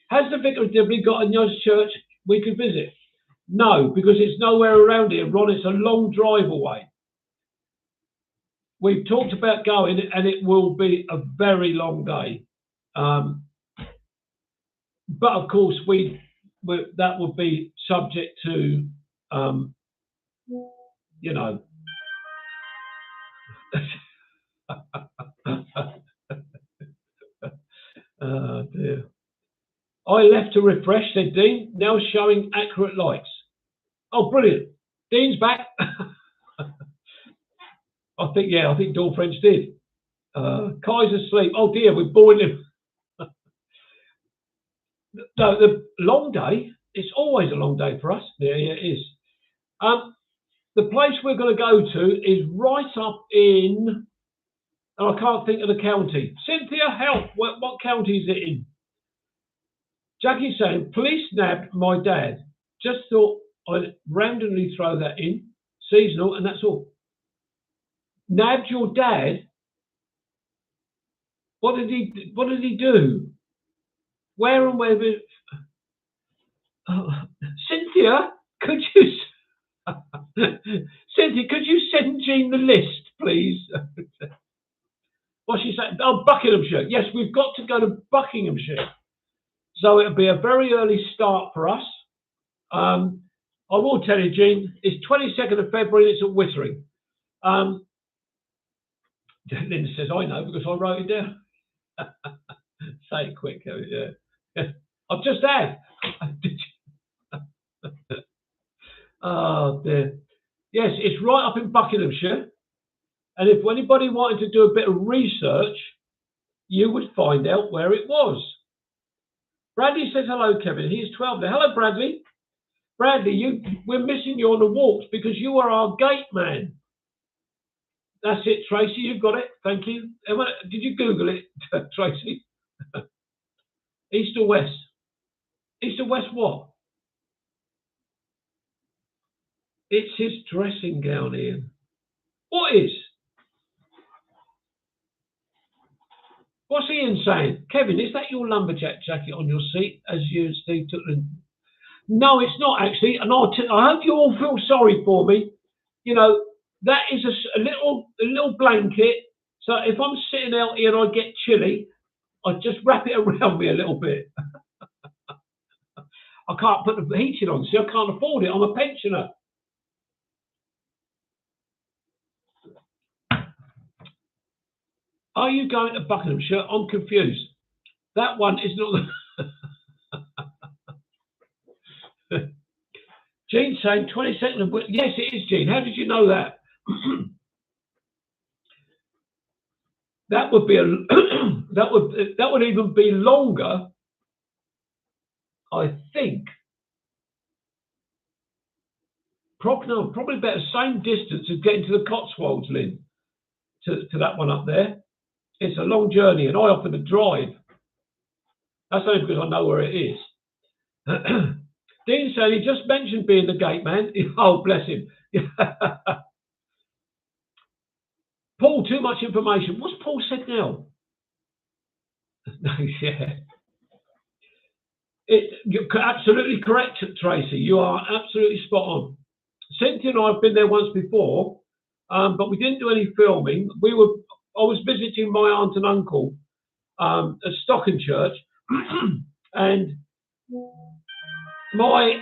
Has the Vicar of Dibley got a nice church we could visit? No, because it's nowhere around here, Ron. It's a long drive away. We've talked about going, and it will be a very long day. But of course, that would be subject to, you know. Oh dear. I left to refresh, said Dean, now showing accurate likes. Oh, brilliant. Dean's back. I think Dawn French did. Kai's asleep. Oh dear, we're boring him. No, the long day, it's always a long day for us. Yeah, it is. The place we're going to go to is right up in, and I can't think of the county. Cynthia, help. What county is it in? Jackie's saying, police nabbed my dad. Just thought I'd randomly throw that in. Seasonal, and that's all. Nabbed your dad? What did he do? Where and where? Cynthia, could you send Jean the list, please? What's she saying? Oh, Buckinghamshire. Yes, we've got to go to Buckinghamshire. So it'll be a very early start for us. I will tell you, Jean, it's 22nd of February, it's at Wittering. Linda says, I know, because I wrote it down. Say it quick. Yeah. I've just had. Oh, dear. Yes, it's right up in Buckinghamshire. And if anybody wanted to do a bit of research, you would find out where it was. Bradley says, hello, Kevin. He's 12 there. Hello, Bradley. Bradley, we're missing you on the walks because you are our gate man. That's it, Tracy. You've got it. Thank you. Did you Google it, Tracy? East or west? East or west what? It's his dressing gown, Ian. What is? What's Ian saying? Kevin, is that your lumberjack jacket on your seat as you and Steve took the... No, it's not actually, and I hope you all feel sorry for me. You know, that is a little blanket. So if I'm sitting out here and I get chilly, I just wrap it around me a little bit. I can't put the heating on, see, I can't afford it. I'm a pensioner. Are you going to Buckinghamshire? I'm confused. That one is not the. Gene saying 22nd of. Yes, it is, Gene. How did you know that? That would be a that would even be longer, I think. Probably about the same distance as getting to the Cotswolds, Lynn, to that one up there. It's a long journey, and I offer to drive. That's only because I know where it is. Dean said he just mentioned being the gate man. Oh, bless him. Paul, too much information. What's Paul said now? Yeah. You're absolutely correct, Tracy. You are absolutely spot on. Cynthia and I have been there once before, but we didn't do any filming. I was visiting my aunt and uncle at Stockenchurch, and my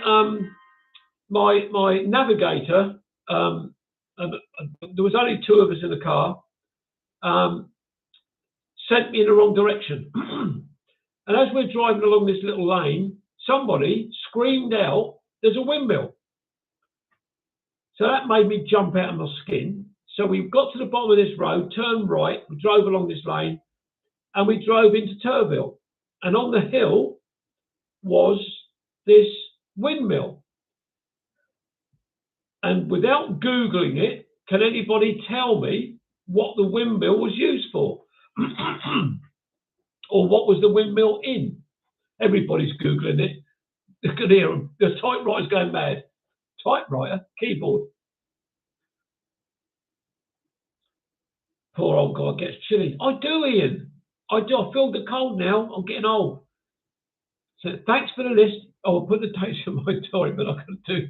navigator, there was only two of us in the car, sent me in the wrong direction. And as we're driving along this little lane, somebody screamed out, "There's a windmill." So that made me jump out of my skin. So we got to the bottom of this road, turned right, we drove along this lane, and we drove into Turville. And on the hill was this windmill. And without Googling it, can anybody tell me what the windmill was used for? Or what was the windmill in? Everybody's Googling it. You can hear them. The typewriter's going mad. Typewriter? Keyboard. Poor old guy gets chilly. I do, Ian. I do. I feel the cold now. I'm getting old. So thanks for the list. I'll put the dates in my diary, but I can do.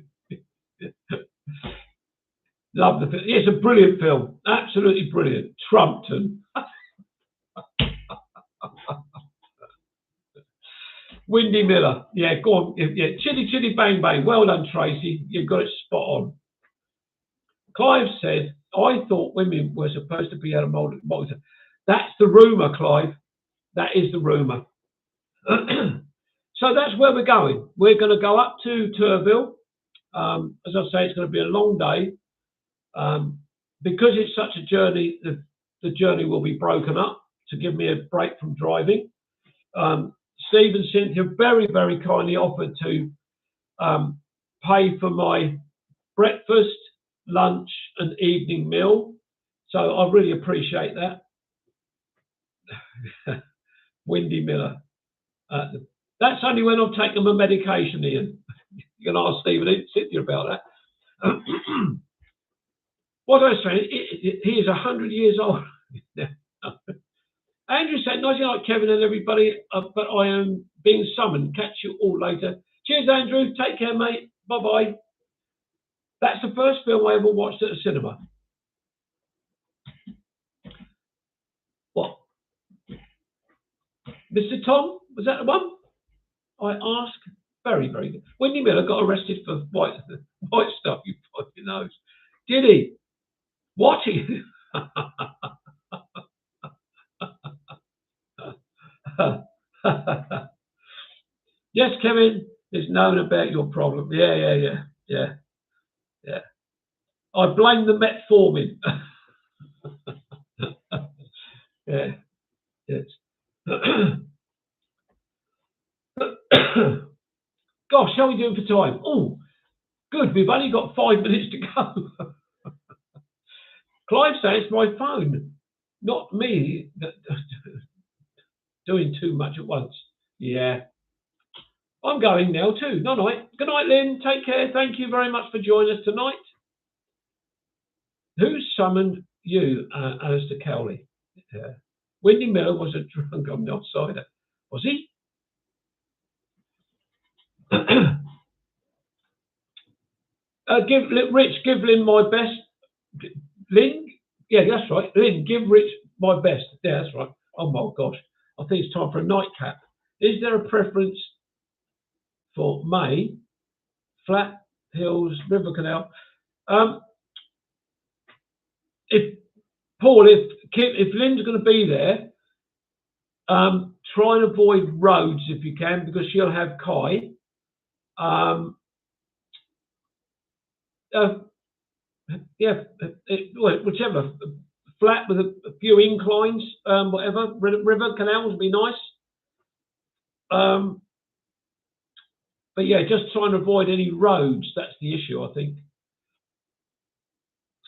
Love the film. It's a brilliant film. Absolutely brilliant. Trumpton. Windy Miller. Yeah, go on. Yeah, chitty chitty bang bang. Well done, Tracy. You've got it spot on. Clive said, I thought women were supposed to be able to mold. That's the rumour, Clive. That is the rumour. So that's where we're going. We're going to go up to Turville. As I say, it's going to be a long day. Because it's such a journey, the journey will be broken up to give me a break from driving. Steve and Cynthia very, very kindly offered to pay for my breakfast, lunch, and evening meal. So I really appreciate that. Windy Miller. That's only when I've taken my medication, Ian. You can ask Steve and Cynthia about that. What I was saying, he is 100 years old. Andrew said, nice like Kevin and everybody, but I am being summoned. Catch you all later. Cheers, Andrew. Take care, mate. Bye-bye. That's the first film I ever watched at a cinema. What? Mr. Tom? Was that the one? I ask. Very, very good. Windy Miller got arrested for white stuff, you fucking knows. Did he? What? Yes, Kevin, it's known about your problem. Yeah. I blame the metformin. Yeah, yes. Gosh, how are we doing for time? Oh, good. We've only got 5 minutes to go. Clive says it's my phone, not me, doing too much at once. Yeah. I'm going now too. No night. Good night, Lynn. Take care. Thank you very much for joining us tonight. Who summoned you, Alistair Cowley? Windy Miller was a drunk on the outsider. Was he? Rich, give Lynn my best. Lynn? Yeah, that's right. Lynn, give Rich my best. Yeah, that's right. Oh my gosh. I think it's time for a nightcap. Is there a preference for May, Flat Hills, River Canal? If Paul, if Lynn's going to be there, try and avoid roads if you can, because she'll have Kai. Yeah, whichever. Flat with a few inclines, whatever. River canals would be nice. But yeah, just trying to avoid any roads. That's the issue, I think.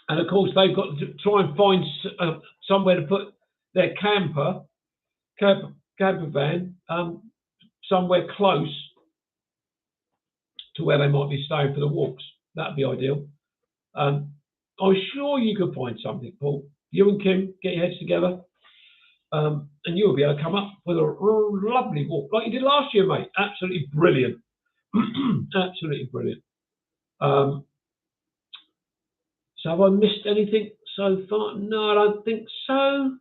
And of course, they've got to try and find somewhere to put their camper van, somewhere close to where they might be staying for the walks. That'd be ideal. I'm sure you could find something, Paul. You and Kim, get your heads together, and you'll be able to come up with a lovely walk like you did last year, mate. Absolutely brilliant. Absolutely brilliant. So have I missed anything so far? No, I don't think so.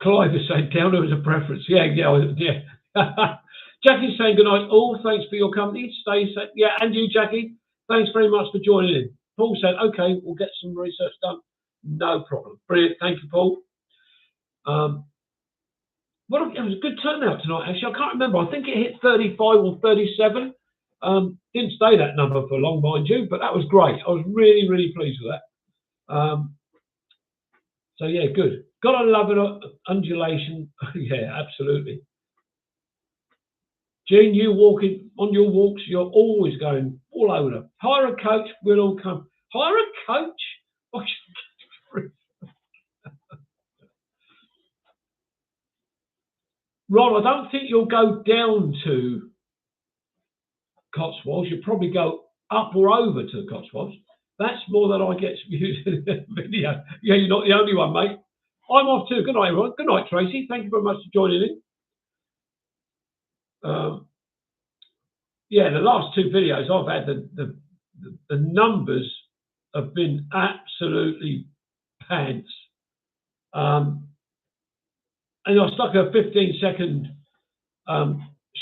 Clive is saying Downer is a preference. Yeah. Jackie's saying good night. All thanks for your company. Stay safe. Yeah, and you, Jackie. Thanks very much for joining in. Paul said, okay, we'll get some research done. No problem. Brilliant. Thank you, Paul. Well, it was a good turnout tonight, actually. I can't remember. I think it hit 35 or 37. Didn't stay that number for long, mind you, but that was great. I was really, really pleased with that. So, yeah, good. Gotta love it. Undulation. Yeah, absolutely. Gene, you walking on your walks, you're always going all over them. Hire a coach, we'll all come. Hire a coach? Ron, I don't think you'll go down to Cotswolds. You'll probably go up or over to Cotswolds. That's more than I get views in the video. Yeah, you're not the only one, mate. I'm off too. Good night, everyone. Good night, Tracy. Thank you very much for joining in. Yeah, the last two videos I've had, the numbers have been absolutely pants. And I stuck a 15-second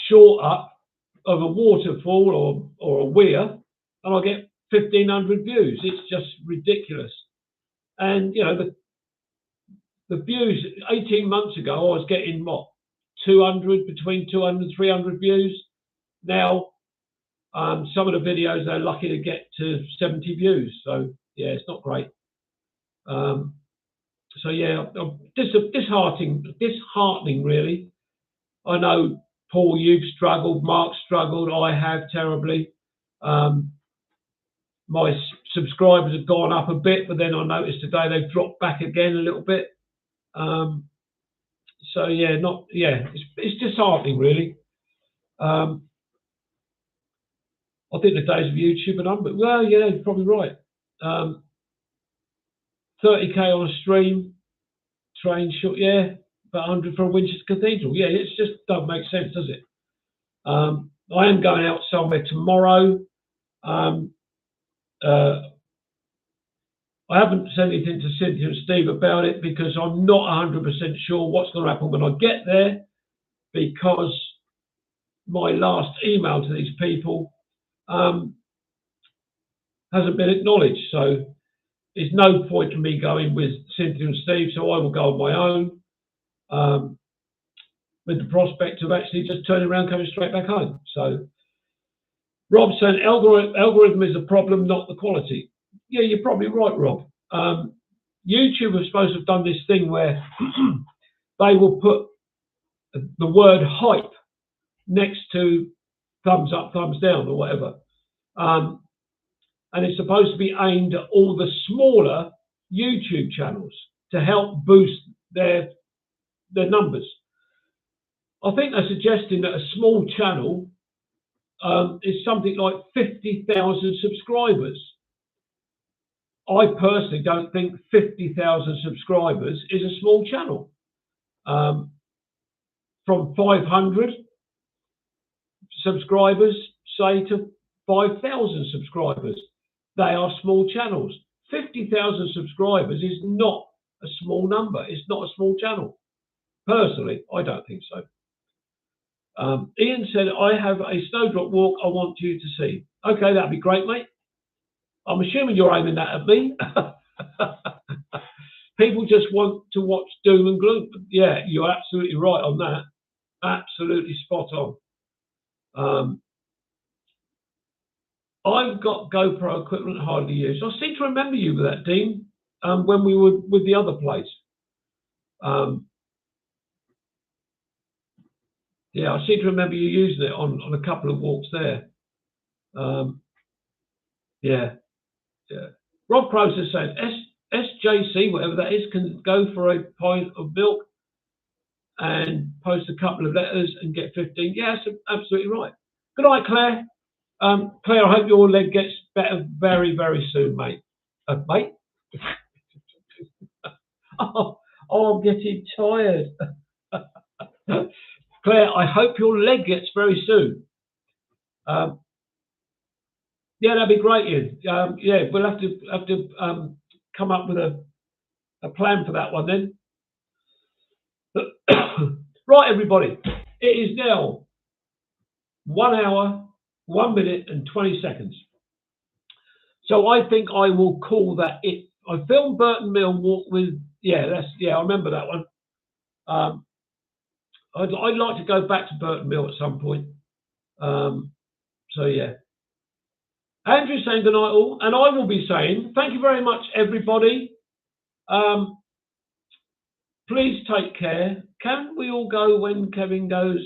short up of a waterfall or a weir, and I get 1,500 views. It's just ridiculous. And you know, the views 18 months ago, I was getting what, 200, between 200 and 300 views. Now, some of the videos they're lucky to get to 70 views. So yeah, it's not great. So yeah, disheartening really. I know, Paul, you've struggled, Mark's struggled, I have terribly. My subscribers have gone up a bit, but then I noticed today they've dropped back again a little bit. So yeah, it's disheartening really. I think the days of YouTube are done, but well, yeah, you're probably right. 30k on a stream, train short, yeah, about 100 for a Winchester Cathedral. Yeah, it just doesn't make sense, does it? I am going out somewhere tomorrow. I haven't said anything to Cynthia and Steve about it because I'm not 100% sure what's going to happen when I get there, because my last email to these people hasn't been acknowledged. So there's no point in me going with Cynthia and Steve, so I will go on my own with the prospect of actually just turning around, coming straight back home. So Rob saying algorithm is the problem, not the quality. Yeah, you're probably right, Rob. YouTube was supposed to have done this thing where they will put the word hype next to thumbs up, thumbs down, or whatever. And it's supposed to be aimed at all the smaller YouTube channels to help boost their numbers. I think they're suggesting that a small channel is something like 50,000 subscribers. I personally don't think 50,000 subscribers is a small channel. From 500 subscribers, say to 5,000 subscribers. They are small channels. 50,000 subscribers is not a small number. It's not a small channel. Personally, I don't think so. Ian said, I have a snowdrop walk I want you to see. Okay, that'd be great, mate. I'm assuming you're aiming that at me. People just want to watch doom and gloom. Yeah, you're absolutely right on that. Absolutely spot on. I've got GoPro equipment hardly used. I seem to remember you with that, Dean, when we were with the other place. Yeah, I seem to remember you using it on a couple of walks there. Yeah. Rob Process said, SJC, whatever that is, can go for a pint of milk and post a couple of letters and get 15. Yeah, that's absolutely right. Good night, Claire. Claire, I hope your leg gets better very, very soon, mate. Mate? oh, I'm getting tired. Claire, I hope your leg gets very soon. Yeah, that'd be great, Ian. Yeah, we'll have to come up with a plan for that one then. Right, everybody. It is now 1 hour, 1 minute and 20 seconds. So I think I will call that it. I filmed Burton Mill walk with, I remember that one. I'd like to go back to Burton Mill at some point. So yeah. Andrew's saying good night all, and I will be saying thank you very much, everybody. Please take care. Can we all go when Kevin goes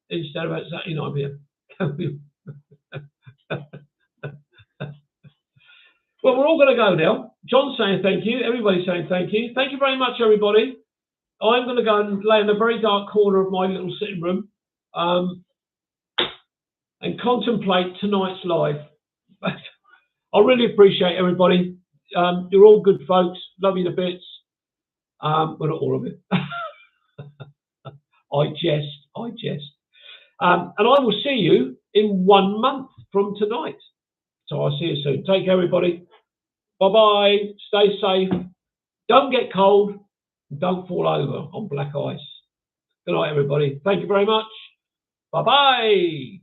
instead of at Saturday 9 p.m? Can we? Well, we're all going to go now. John's saying thank you. Everybody's saying thank you. Thank you very much, everybody. I'm going to go and lay in a very dark corner of my little sitting room and contemplate tonight's live. I really appreciate everybody. You're all good folks. Love you to bits. But not all of it. I jest. And I will see you in 1 month from tonight. So I'll see you soon. Take care, everybody. Bye-bye. Stay safe. Don't get cold. Don't fall over on black ice. Good night, everybody. Thank you very much. Bye-bye.